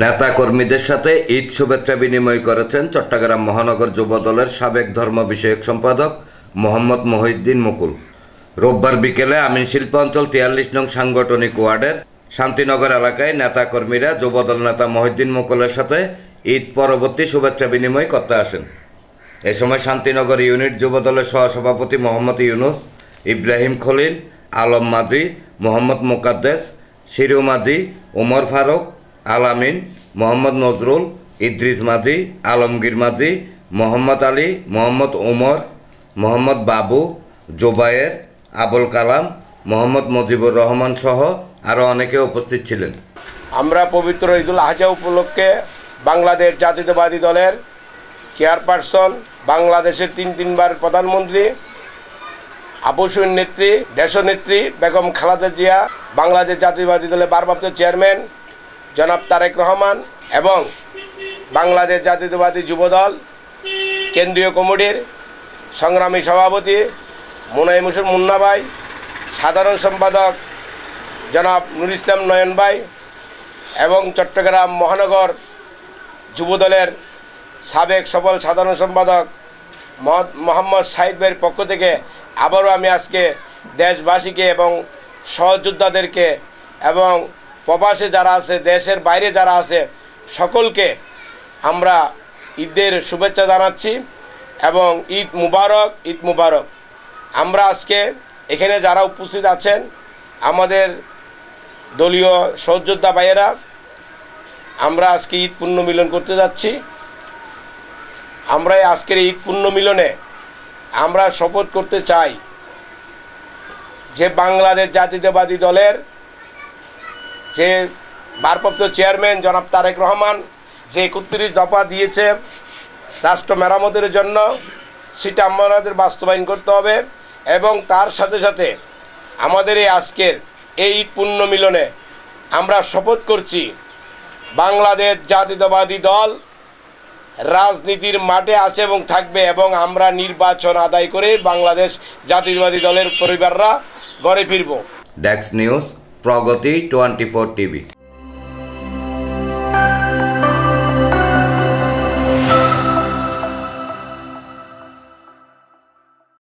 নেতা কর্মীদের সাথে ঈদ শুভেচ্ছা বিনিময় করেছেন চট্টগ্রাম মহানগর যুবদলের সাবেক ধর্ম বিষয়ক সম্পাদক মোহাম্মদ মহিউদ্দিন মুকুল। রোববার বিকেলে আমিন শিল্পাঞ্চল 43 নং সাংগঠনিক ওয়ার্ডের শান্তিনগর এলাকায় নেতা কর্মীরা যুবদল নেতা মহিউদ্দিন মুকুলের সাথে ঈদ পরবর্তী শুভেচ্ছা বিনিময় করতে আসেন। এ সময় শান্তিনগর ইউনিট যুবদলের সহসভাপতি মোহাম্মদ ইউনুস, ইব্রাহিম খলিল, আলম মাঝি, মোহাম্মদ মুকাদ্দেস, শিরু মাঝি, ওমর ফারুক, আলামিন, মোহাম্মদ নজরুল, ইদ্রিস মাঝি, আলমগীর মাঝি, মোহাম্মদ আলী, মোহাম্মদ ওমর, মোহাম্মদ বাবু, জোবায়ের, আবুল কালাম, মোহাম্মদ মুজিবুর রহমান সহ আরও অনেকে উপস্থিত ছিলেন। আমরা পবিত্র ঈদুল আজহা উপলক্ষে বাংলাদেশ জাতীয়তাবাদী দলের চেয়ারপারসন, বাংলাদেশের তিনবার প্রধানমন্ত্রী, আবুসুন নেত্রী, দেশনেত্রী বেগম খালেদা জিয়া, বাংলাদেশ জাতীয়তাবাদী দলের ভারপ্রাপ্ত চেয়ারম্যান জনাব তারেক রহমান এবং বাংলাদেশ জাতীয়তাবাদী যুবদল কেন্দ্রীয় কমিটির সংগ্রামী সভাপতি মুনাইম হোসেন মুন্না ভাই, সাধারণ সম্পাদক জনাব নুর ইসলাম নয়ন ভাই এবং চট্টগ্রাম মহানগর যুবদলের সাবেক সফল সাধারণ সম্পাদক মোহাম্মদ সাহিদ ভাইয়ের পক্ষ থেকে আবারও আমি আজকে দেশবাসীকে এবং সহযোদ্ধাদেরকে এবং প্রবাসে যারা আছে, দেশের বাইরে যারা আছে, সকলকে আমরা ঈদের শুভেচ্ছা জানাচ্ছি এবং ঈদ মুবারক, ঈদ মুবারক। আমরা আজকে এখানে যারা উপস্থিত আছেন আমাদের দলীয় সহযোদ্ধা ভাইয়েরা, আমরা আজকে ঈদ পুণ্য মিলন করতে যাচ্ছি। আমরা আজকের ঈদ পুণ্য মিলনে আমরা শপথ করতে চাই যে বাংলাদেশ জাতীয়তাবাদী দলের যে ভারপ্রাপ্ত চেয়ারম্যান জনাব তারেক রহমান যে 31 দফা দিয়েছে রাষ্ট্র মেরামতের জন্য, সেটা আমাদের বাস্তবায়ন করতে হবে এবং তার সাথে সাথে আমাদের এই আজকের এই ঈদ পুণ্য মিলনে আমরা শপথ করছি বাংলাদেশ জাতীয়তাবাদী দল রাজনীতির মাঠে আছে এবং থাকবে এবং আমরা নির্বাচন আদায় করে বাংলাদেশ জাতীয়তাবাদী দলের পরিবাররা ঘরে ফিরব। ডেস্ক নিউজ, প্রগতি 24 টিভি।